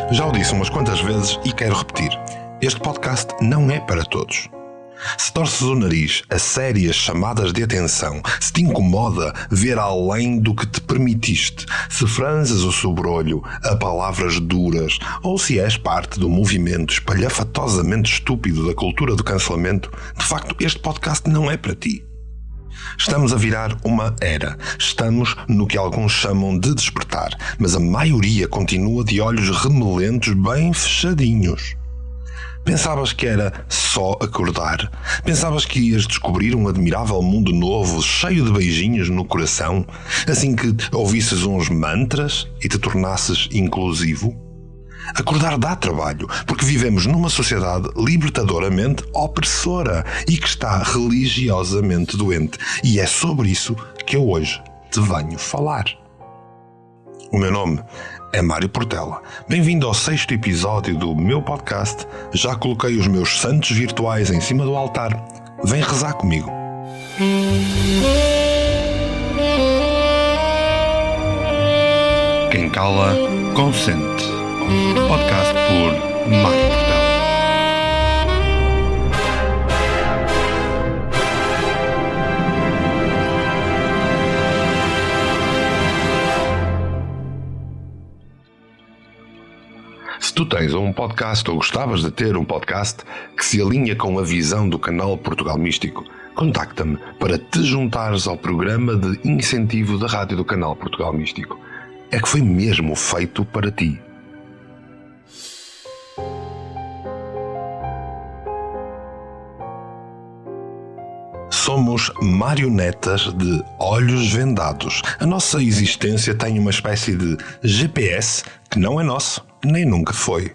Já o disse umas quantas vezes e quero repetir. Este podcast não é para todos. Se torces o nariz a sérias chamadas de atenção, se te incomoda ver além do que te permitiste, se franzes o sobrolho a palavras duras, ou se és parte do movimento espalhafatosamente estúpido da cultura do cancelamento, de facto este podcast não é para ti. Estamos a virar uma era. Estamos no que alguns chamam de despertar, mas a maioria continua de olhos remelentos bem fechadinhos. Pensavas que era só acordar? Pensavas que ias descobrir um admirável mundo novo, cheio de beijinhos no coração, assim que ouvisses uns mantras e te tornasses inclusivo? Acordar dá trabalho, porque vivemos numa sociedade libertadoramente opressora e que está religiosamente doente. E é sobre isso que eu hoje te venho falar. O meu nome é Mário Portela. Bem-vindo ao 6º episódio do meu podcast. Já coloquei os meus santos virtuais em cima do altar. Vem rezar comigo. Quem cala, consente. Podcast por Mário Portela. Se tu tens um podcast ou gostavas de ter um podcast que se alinha com a visão do canal Portugal Místico, contacta-me para te juntares ao programa de incentivo da rádio do canal Portugal Místico. É que foi mesmo feito para ti. Somos marionetas de olhos vendados. A nossa existência tem uma espécie de GPS que não é nosso, nem nunca foi.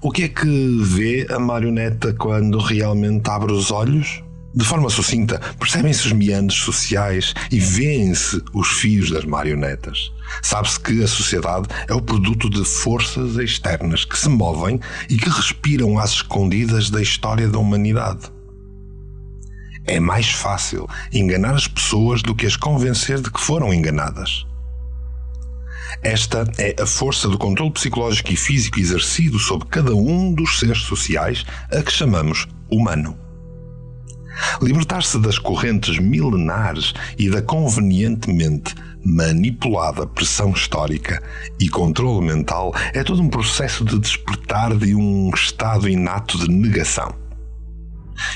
O que é que vê a marioneta quando realmente abre os olhos? De forma sucinta, percebem-se os meandros sociais e vêem-se os fios das marionetas. Sabe-se que a sociedade é o produto de forças externas que se movem e que respiram às escondidas da história da humanidade. É mais fácil enganar as pessoas do que as convencer de que foram enganadas. Esta é a força do controle psicológico e físico exercido sobre cada um dos seres sociais a que chamamos humano. Libertar-se das correntes milenares e da convenientemente manipulada pressão histórica e controle mental é todo um processo de despertar de um estado inato de negação.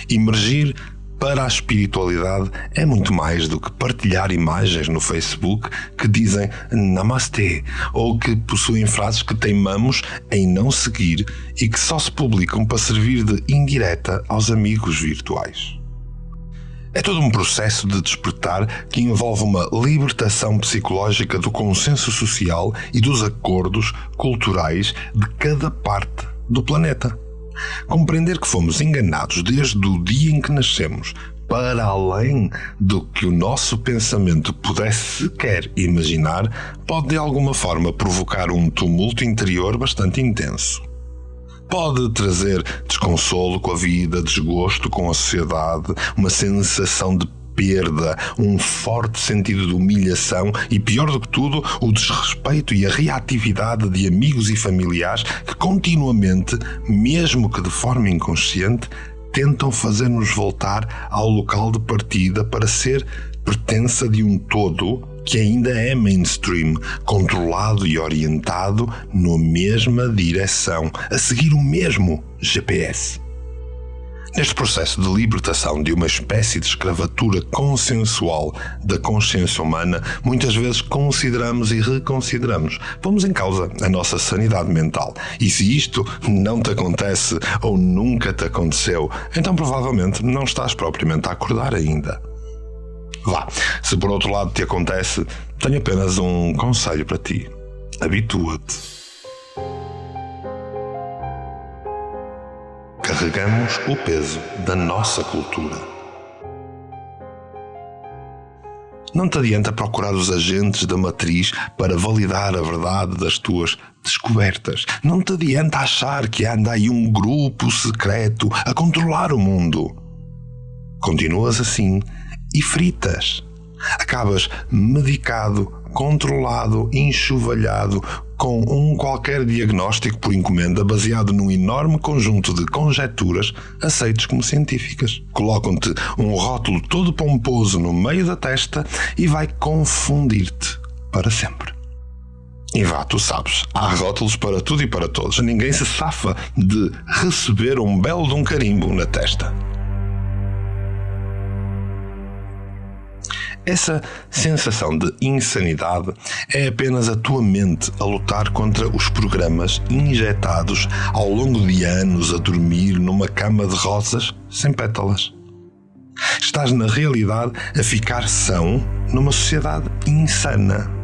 Emergir para a espiritualidade é muito mais do que partilhar imagens no Facebook que dizem Namastê ou que possuem frases que teimamos em não seguir e que só se publicam para servir de indireta aos amigos virtuais. É todo um processo de despertar que envolve uma libertação psicológica do consenso social e dos acordos culturais de cada parte do planeta. Compreender que fomos enganados desde o dia em que nascemos, para além do que o nosso pensamento pudesse sequer imaginar, pode de alguma forma provocar um tumulto interior bastante intenso. Pode trazer desconsolo com a vida, desgosto com a sociedade, uma sensação de perda, um forte sentido de humilhação e, pior do que tudo, o desrespeito e a reatividade de amigos e familiares que continuamente, mesmo que de forma inconsciente, tentam fazer-nos voltar ao local de partida para ser pertença de um todo que ainda é mainstream, controlado e orientado na mesma direção, a seguir o mesmo GPS. Neste processo de libertação de uma espécie de escravatura consensual da consciência humana, muitas vezes consideramos e reconsideramos. Pomos em causa a nossa sanidade mental. E se isto não te acontece ou nunca te aconteceu, então provavelmente não estás propriamente a acordar ainda. Vá, se por outro lado te acontece, tenho apenas um conselho para ti. Habitua-te. Carregamos o peso da nossa cultura. Não te adianta procurar os agentes da matriz para validar a verdade das tuas descobertas. Não te adianta achar que anda aí um grupo secreto a controlar o mundo. Continuas assim e fritas. Acabas medicado, controlado, enxovalhado, com um qualquer diagnóstico por encomenda baseado num enorme conjunto de conjecturas aceites como científicas. Colocam-te um rótulo todo pomposo no meio da testa e vai confundir-te para sempre. E vá, tu sabes, há rótulos para tudo e para todos. Ninguém se safa de receber um belo de um carimbo na testa. Essa sensação de insanidade é apenas a tua mente a lutar contra os programas injetados ao longo de anos a dormir numa cama de rosas sem pétalas. Estás, na realidade, a ficar são numa sociedade insana.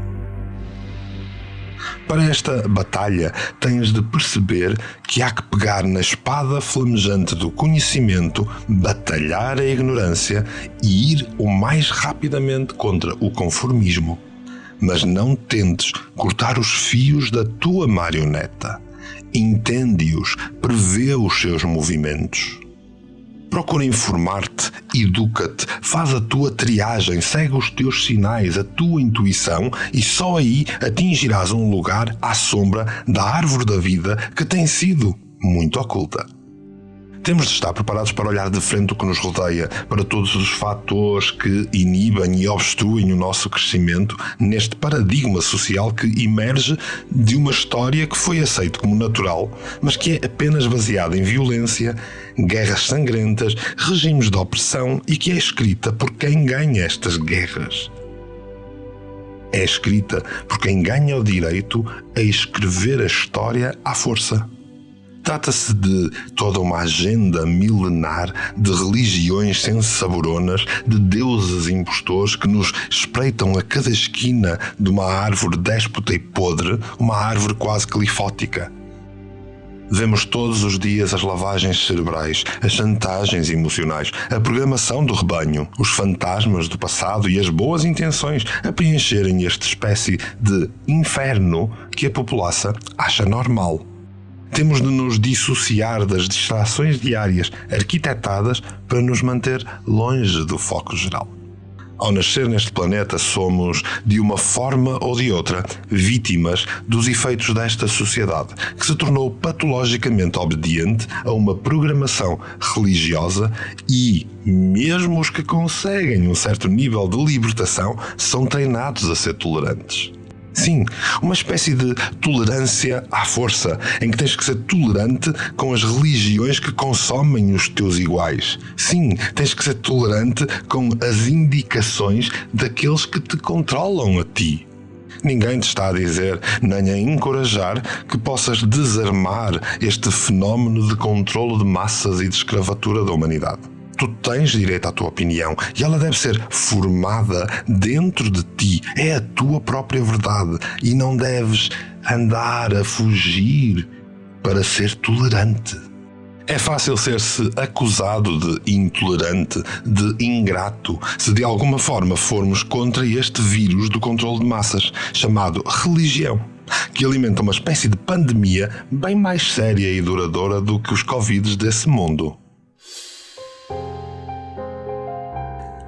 Para esta batalha, tens de perceber que há que pegar na espada flamejante do conhecimento, batalhar a ignorância e ir o mais rapidamente contra o conformismo. Mas não tentes cortar os fios da tua marioneta. Entende-os, prevê os seus movimentos. Procura informar-te, educa-te, faz a tua triagem, segue os teus sinais, a tua intuição e só aí atingirás um lugar à sombra da árvore da vida que tem sido muito oculta. Temos de estar preparados para olhar de frente o que nos rodeia, para todos os fatores que inibem e obstruem o nosso crescimento neste paradigma social que emerge de uma história que foi aceita como natural, mas que é apenas baseada em violência, guerras sangrentas, regimes de opressão e que é escrita por quem ganha estas guerras. É escrita por quem ganha o direito a escrever a história à força. Trata-se de toda uma agenda milenar de religiões sensaboronas, de deuses impostores que nos espreitam a cada esquina de uma árvore déspota e podre, uma árvore quase califótica. Vemos todos os dias as lavagens cerebrais, as chantagens emocionais, a programação do rebanho, os fantasmas do passado e as boas intenções a preencherem esta espécie de inferno que a população acha normal. Temos de nos dissociar das distrações diárias arquitetadas para nos manter longe do foco geral. Ao nascer neste planeta, somos, de uma forma ou de outra, vítimas dos efeitos desta sociedade, que se tornou patologicamente obediente a uma programação religiosa e, mesmo os que conseguem um certo nível de libertação, são treinados a ser tolerantes. Sim, uma espécie de tolerância à força, em que tens que ser tolerante com as religiões que consomem os teus iguais. Sim, tens que ser tolerante com as indicações daqueles que te controlam a ti. Ninguém te está a dizer, nem a encorajar, que possas desarmar este fenómeno de controlo de massas e de escravatura da humanidade. Tu tens direito à tua opinião e ela deve ser formada dentro de ti. É a tua própria verdade e não deves andar a fugir para ser tolerante. É fácil ser-se acusado de intolerante, de ingrato, se de alguma forma formos contra este vírus do controle de massas, chamado religião, que alimenta uma espécie de pandemia bem mais séria e duradoura do que os Covids desse mundo.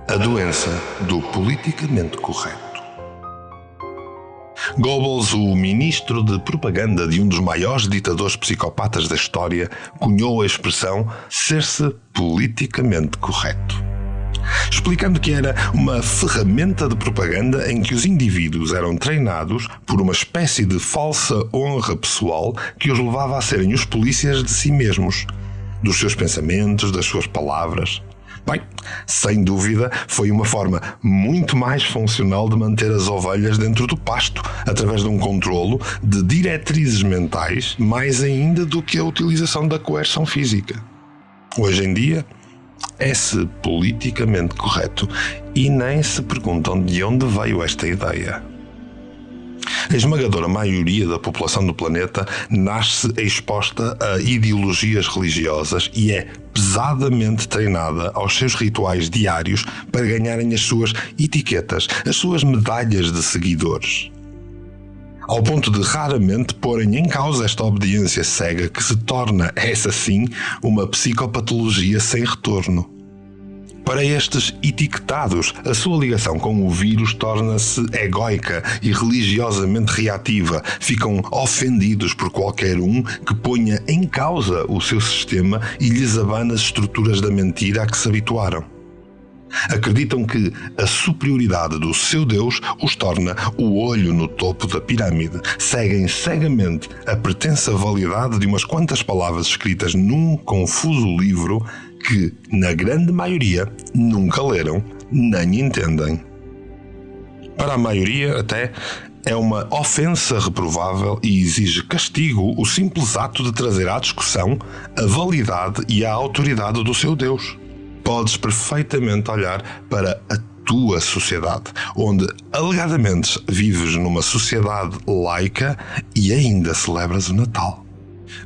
A doença do politicamente correto. Goebbels, o ministro de propaganda de um dos maiores ditadores psicopatas da história, cunhou a expressão ser-se politicamente correto, explicando que era uma ferramenta de propaganda em que os indivíduos eram treinados por uma espécie de falsa honra pessoal que os levava a serem os polícias de si mesmos, dos seus pensamentos, das suas palavras. Bem, sem dúvida, foi uma forma muito mais funcional de manter as ovelhas dentro do pasto, através de um controlo de diretrizes mentais, mais ainda do que a utilização da coerção física. Hoje em dia, é-se politicamente correto e nem se perguntam de onde veio esta ideia. A esmagadora maioria da população do planeta nasce exposta a ideologias religiosas e é pesadamente treinada aos seus rituais diários para ganharem as suas etiquetas, as suas medalhas de seguidores. Ao ponto de raramente porem em causa esta obediência cega que se torna, essa sim, uma psicopatologia sem retorno. Para estes etiquetados, a sua ligação com o vírus torna-se egóica e religiosamente reativa. Ficam ofendidos por qualquer um que ponha em causa o seu sistema e lhes abana as estruturas da mentira a que se habituaram. Acreditam que a superioridade do seu Deus os torna o olho no topo da pirâmide. Seguem cegamente a pretensa validade de umas quantas palavras escritas num confuso livro que, na grande maioria, nunca leram nem entendem. Para a maioria, até, é uma ofensa reprovável e exige castigo o simples ato de trazer à discussão a validade e a autoridade do seu Deus. Podes perfeitamente olhar para a tua sociedade, onde alegadamente vives numa sociedade laica e ainda celebras o Natal.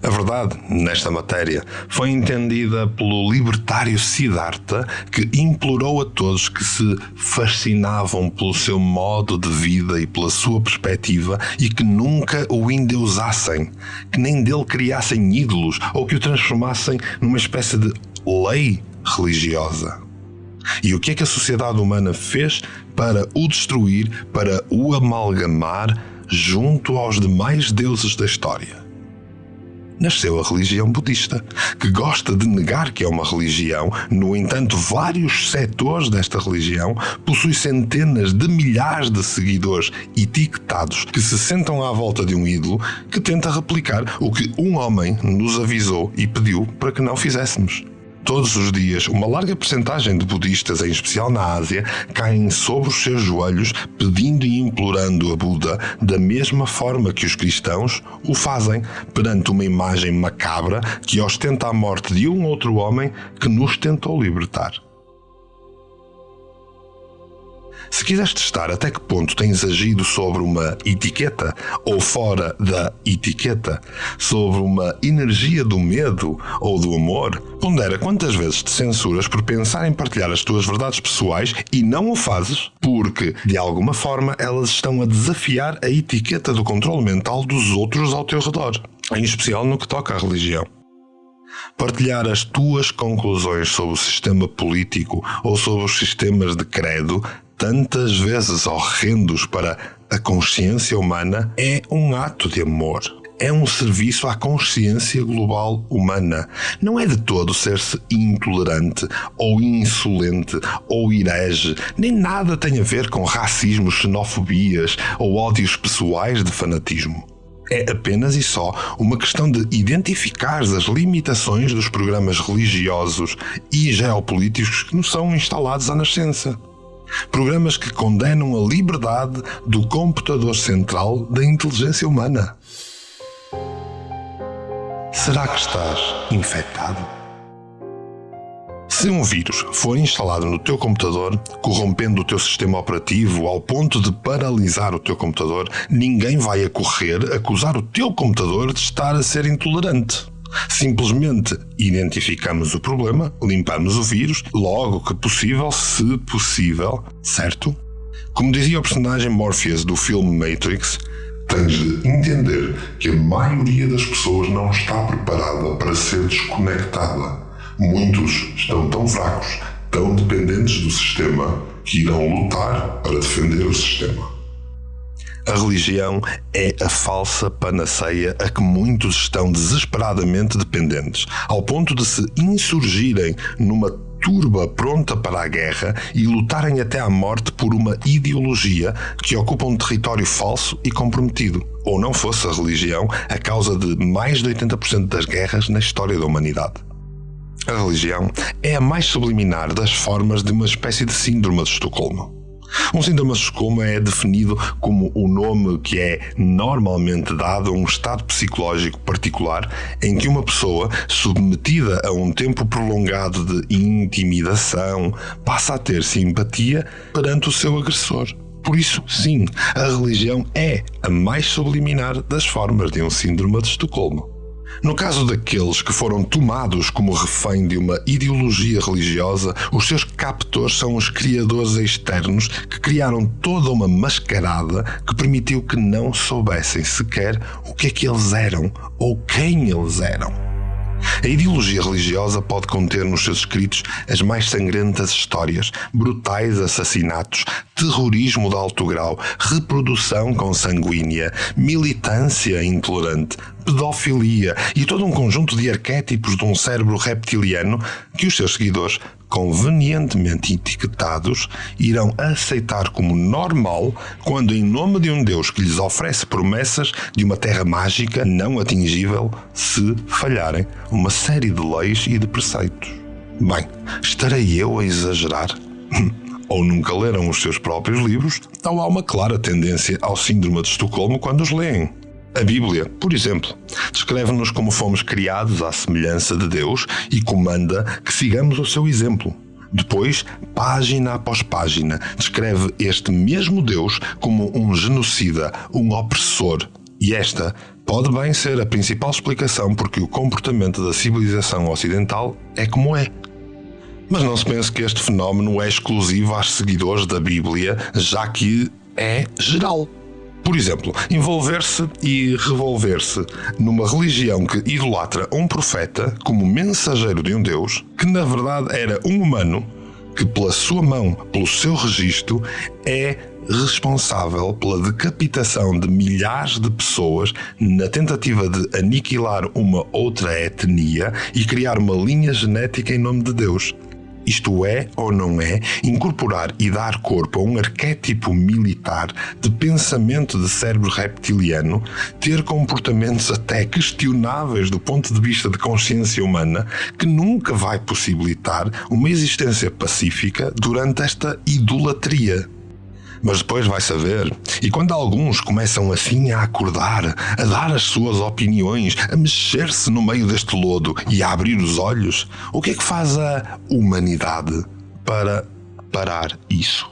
A verdade, nesta matéria, foi entendida pelo libertário Siddhartha, que implorou a todos que se fascinavam pelo seu modo de vida e pela sua perspectiva e que nunca o endeusassem, que nem dele criassem ídolos ou que o transformassem numa espécie de lei religiosa. E o que é que a sociedade humana fez para o destruir, para o amalgamar junto aos demais deuses da história? Nasceu a religião budista, que gosta de negar que é uma religião. No entanto, vários setores desta religião possuem centenas de milhares de seguidores etiquetados que se sentam à volta de um ídolo que tenta replicar o que um homem nos avisou e pediu para que não fizéssemos. Todos os dias, uma larga percentagem de budistas, em especial na Ásia, caem sobre os seus joelhos pedindo e implorando a Buda da mesma forma que os cristãos o fazem perante uma imagem macabra que ostenta a morte de um outro homem que nos tentou libertar. Se quiseres testar até que ponto tens agido sobre uma etiqueta ou fora da etiqueta, sobre uma energia do medo ou do amor, pondera quantas vezes te censuras por pensar em partilhar as tuas verdades pessoais e não o fazes porque, de alguma forma, elas estão a desafiar a etiqueta do controle mental dos outros ao teu redor, em especial no que toca à religião. Partilhar as tuas conclusões sobre o sistema político ou sobre os sistemas de credo, tantas vezes horrendos para a consciência humana, é um ato de amor. É um serviço à consciência global humana. Não é de todo ser-se intolerante, ou insolente, ou herege, nem nada tem a ver com racismo, xenofobias ou ódios pessoais de fanatismo. É apenas e só uma questão de identificar as limitações dos programas religiosos e geopolíticos que nos são instalados à nascença. Programas que condenam a liberdade do computador central da inteligência humana. Será que estás infectado? Se um vírus for instalado no teu computador, corrompendo o teu sistema operativo ao ponto de paralisar o teu computador, ninguém vai correr acusar o teu computador de estar a ser intolerante. Simplesmente identificamos o problema, limpamos o vírus, logo que possível, se possível, certo? Como dizia o personagem Morpheus do filme Matrix, tens de entender que a maioria das pessoas não está preparada para ser desconectada. Muitos estão tão fracos, tão dependentes do sistema, que irão lutar para defender o sistema. A religião é a falsa panaceia a que muitos estão desesperadamente dependentes, ao ponto de se insurgirem numa turba pronta para a guerra e lutarem até à morte por uma ideologia que ocupa um território falso e comprometido. Ou não fosse a religião a causa de mais de 80% das guerras na história da humanidade. A religião é a mais subliminar das formas de uma espécie de síndrome de Estocolmo. Um síndrome de Estocolmo é definido como o nome que é normalmente dado a um estado psicológico particular em que uma pessoa, submetida a um tempo prolongado de intimidação, passa a ter simpatia perante o seu agressor. Por isso, sim, a religião é a mais subliminar das formas de um síndrome de Estocolmo. No caso daqueles que foram tomados como refém de uma ideologia religiosa, os seus captores são os criadores externos que criaram toda uma mascarada que permitiu que não soubessem sequer o que é que eles eram ou quem eles eram. A ideologia religiosa pode conter nos seus escritos as mais sangrentas histórias, brutais assassinatos, terrorismo de alto grau, reprodução consanguínea, militância intolerante, pedofilia e todo um conjunto de arquétipos de um cérebro reptiliano que os seus seguidores, convenientemente etiquetados, irão aceitar como normal quando, em nome de um Deus que lhes oferece promessas de uma terra mágica não atingível, se falharem uma série de leis e de preceitos. Bem, estarei eu a exagerar? Ou nunca leram os seus próprios livros, ou há uma clara tendência ao síndrome de Estocolmo quando os leem. A Bíblia, por exemplo, descreve-nos como fomos criados à semelhança de Deus e comanda que sigamos o seu exemplo. Depois, página após página, descreve este mesmo Deus como um genocida, um opressor. E esta pode bem ser a principal explicação porque o comportamento da civilização ocidental é como é. Mas não se pense que este fenómeno é exclusivo aos seguidores da Bíblia, já que é geral. Por exemplo, envolver-se e revolver-se numa religião que idolatra um profeta como mensageiro de um Deus, que na verdade era um humano, que pela sua mão, pelo seu registro, é responsável pela decapitação de milhares de pessoas na tentativa de aniquilar uma outra etnia e criar uma linha genética em nome de Deus. Isto é, ou não é, incorporar e dar corpo a um arquétipo militar de pensamento de cérebro reptiliano, ter comportamentos até questionáveis do ponto de vista de consciência humana, que nunca vai possibilitar uma existência pacífica durante esta idolatria. Mas depois vai saber, e quando alguns começam assim a acordar, a dar as suas opiniões, a mexer-se no meio deste lodo e a abrir os olhos, o que é que faz a humanidade para parar isso?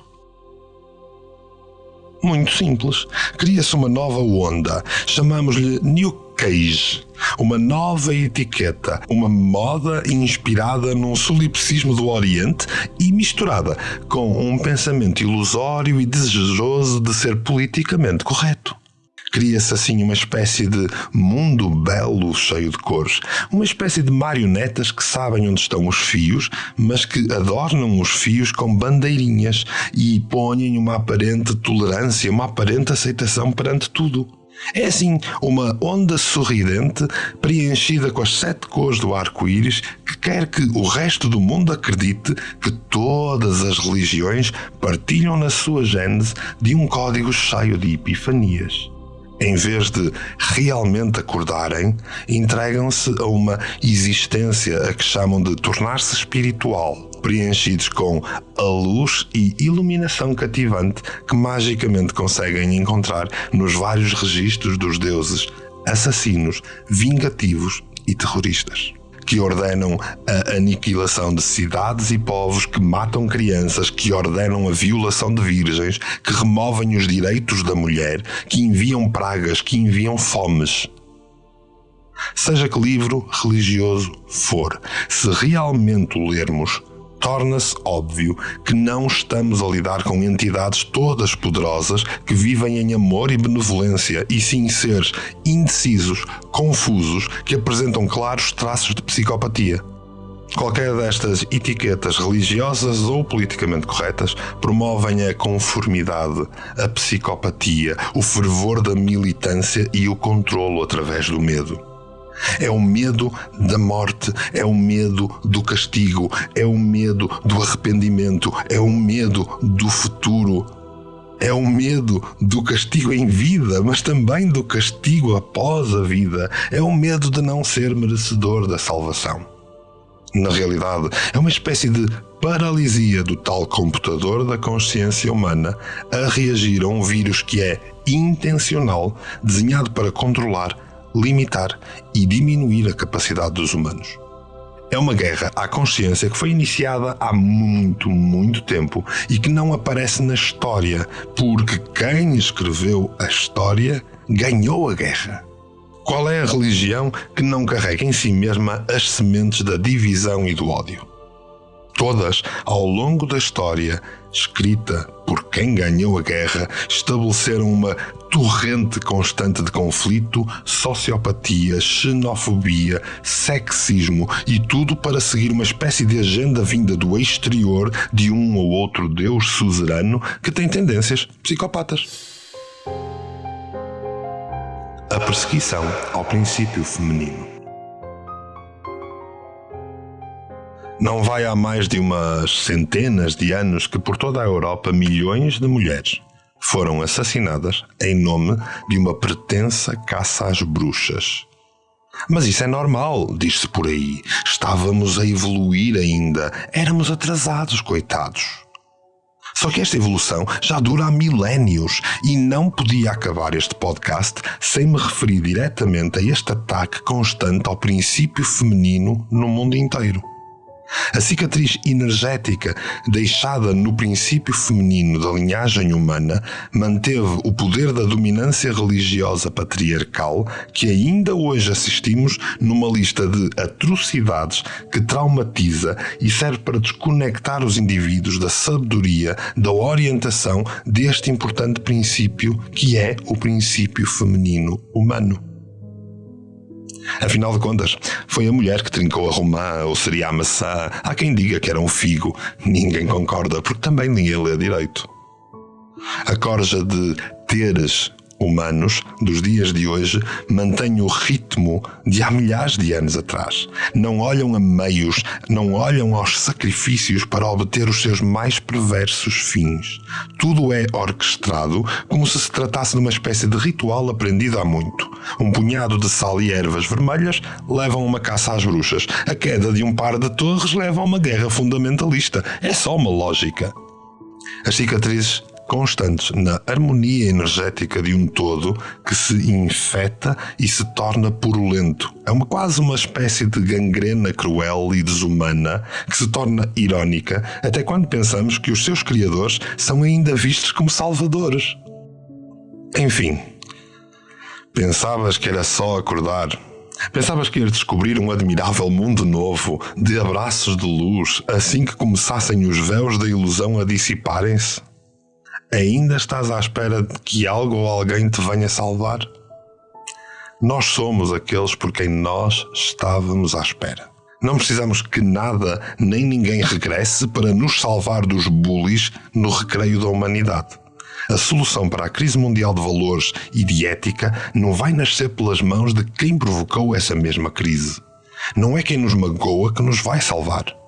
Muito simples. Cria-se uma nova onda, chamamos-lhe New Age, uma nova etiqueta, uma moda inspirada num solipsismo do Oriente e misturada com um pensamento ilusório e desejoso de ser politicamente correto. Cria-se assim uma espécie de mundo belo cheio de cores, uma espécie de marionetas que sabem onde estão os fios, mas que adornam os fios com bandeirinhas e põem uma aparente tolerância, uma aparente aceitação perante tudo. É assim uma onda sorridente preenchida com as 7 cores do arco-íris que quer que o resto do mundo acredite que todas as religiões partilham na sua gênese de um código cheio de epifanias. Em vez de realmente acordarem, entregam-se a uma existência a que chamam de tornar-se espiritual, preenchidos com a luz e iluminação cativante que magicamente conseguem encontrar nos vários registros dos deuses assassinos, vingativos e terroristas, que ordenam a aniquilação de cidades e povos, que matam crianças, que ordenam a violação de virgens, que removem os direitos da mulher, que enviam pragas, que enviam fomes. Seja que livro religioso for, se realmente o lermos, torna-se óbvio que não estamos a lidar com entidades todas poderosas que vivem em amor e benevolência, e sim seres indecisos, confusos, que apresentam claros traços de psicopatia. Qualquer destas etiquetas religiosas ou politicamente corretas promovem a conformidade, a psicopatia, o fervor da militância e o controlo através do medo. É o medo da morte, é o medo do castigo, é o medo do arrependimento, é o medo do futuro, é o medo do castigo em vida, mas também do castigo após a vida, é o medo de não ser merecedor da salvação. Na realidade, é uma espécie de paralisia do tal computador da consciência humana a reagir a um vírus que é intencional, desenhado para controlar, limitar e diminuir a capacidade dos humanos. É uma guerra à consciência que foi iniciada há muito tempo e que não aparece na história, porque quem escreveu a história ganhou a guerra. Qual é a religião que não carrega em si mesma as sementes da divisão e do ódio? Todas, ao longo da história, escrita por quem ganhou a guerra, estabeleceram uma torrente constante de conflito, sociopatia, xenofobia, sexismo e tudo para seguir uma espécie de agenda vinda do exterior de um ou outro Deus suzerano que tem tendências psicopatas. A perseguição ao princípio feminino. Não vai há mais de umas centenas de anos que por toda a Europa milhões de mulheres foram assassinadas em nome de uma pretensa caça às bruxas. Mas isso é normal, diz-se por aí. Estávamos a evoluir ainda. Éramos atrasados, coitados. Só que esta evolução já dura há milénios e não podia acabar este podcast sem me referir diretamente a este ataque constante ao princípio feminino no mundo inteiro. A cicatriz energética deixada no princípio feminino da linhagem humana manteve o poder da dominância religiosa patriarcal que ainda hoje assistimos numa lista de atrocidades que traumatiza e serve para desconectar os indivíduos da sabedoria, da orientação deste importante princípio que é o princípio feminino humano. Afinal de contas, foi a mulher que trincou a romã ou seria a maçã. Há quem diga que era um figo. Ninguém concorda, porque também ninguém lê direito. A corja de teres humanos dos dias de hoje mantém o ritmo de há milhares de anos atrás. Não olham a meios, não olham aos sacrifícios para obter os seus mais perversos fins. Tudo é orquestrado como se tratasse de uma espécie de ritual aprendido há muito. Um punhado de sal e ervas vermelhas levam a uma caça às bruxas. A queda de um par de torres leva a uma guerra fundamentalista. É só uma lógica. As cicatrizes constantes na harmonia energética de um todo que se infeta e se torna purulento. É quase uma espécie de gangrena cruel e desumana que se torna irónica até quando pensamos que os seus criadores são ainda vistos como salvadores. Enfim, pensavas que era só acordar? Pensavas que ias descobrir um admirável mundo novo de abraços de luz assim que começassem os véus da ilusão a dissiparem-se? Ainda estás à espera de que algo ou alguém te venha salvar? Nós somos aqueles por quem nós estávamos à espera. Não precisamos que nada nem ninguém regresse para nos salvar dos bullies no recreio da humanidade. A solução para a crise mundial de valores e de ética não vai nascer pelas mãos de quem provocou essa mesma crise. Não é quem nos magoa que nos vai salvar.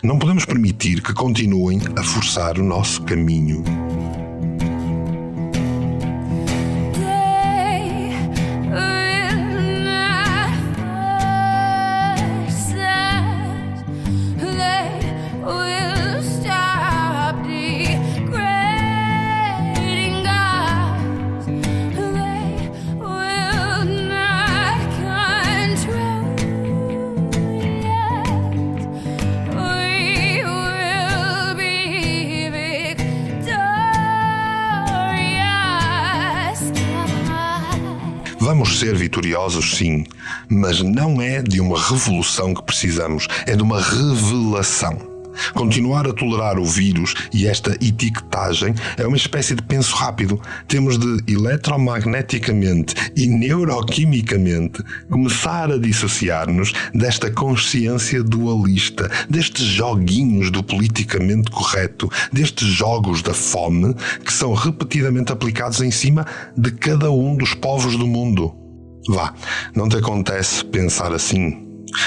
Não podemos permitir que continuem a forçar o nosso caminho. Vamos ser vitoriosos, sim, mas não é de uma revolução que precisamos, é de uma revelação. Continuar a tolerar o vírus e esta etiquetagem é uma espécie de penso rápido. Temos de eletromagneticamente e neuroquimicamente começar a dissociar-nos desta consciência dualista, destes joguinhos do politicamente correto, destes jogos da fome que são repetidamente aplicados em cima de cada um dos povos do mundo. Vá, não te acontece pensar assim?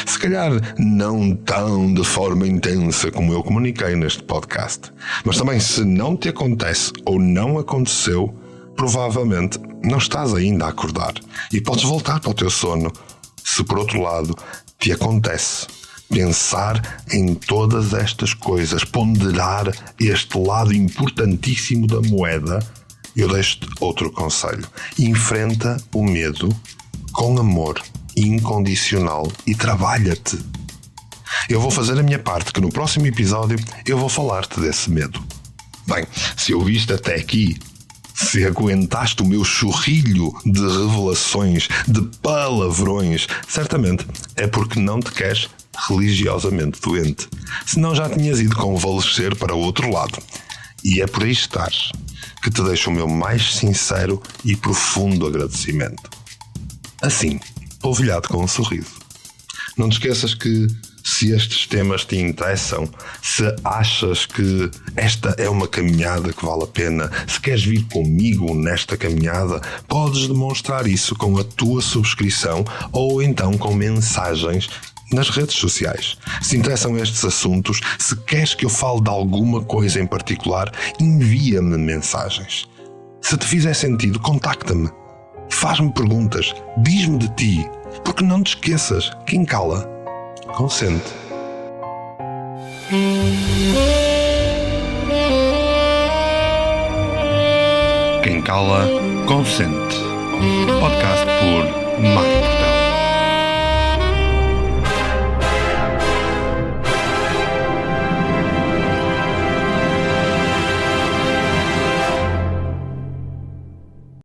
Se calhar não tão de forma intensa como eu comuniquei neste podcast, mas também se não te acontece ou não aconteceu, provavelmente não estás ainda a acordar e podes voltar para o teu sono. Se por outro lado te acontece, pensar em todas estas coisas, ponderar este lado importantíssimo da moeda, eu deixo-te outro conselho. Enfrenta o medo com amor incondicional e trabalha-te. Eu vou fazer a minha parte, que no próximo episódio eu vou falar-te desse medo. Bem, se ouviste até aqui, se aguentaste o meu churrilho de revelações, de palavrões, certamente é porque não te queres religiosamente doente. Senão já tinhas ido convalescer para o outro lado. E é por aí estares que te deixo o meu mais sincero e profundo agradecimento. Assim, polvilhado com um sorriso. Não te esqueças que, se estes temas te interessam, se achas que esta é uma caminhada que vale a pena, se queres vir comigo nesta caminhada, podes demonstrar isso com a tua subscrição ou então com mensagens nas redes sociais. Se interessam estes assuntos, se queres que eu fale de alguma coisa em particular, envia-me mensagens. Se te fizer sentido, contacta-me. Faz-me perguntas, diz-me de ti, porque não te esqueças, quem cala, consente. Quem cala, consente. Podcast por Marta.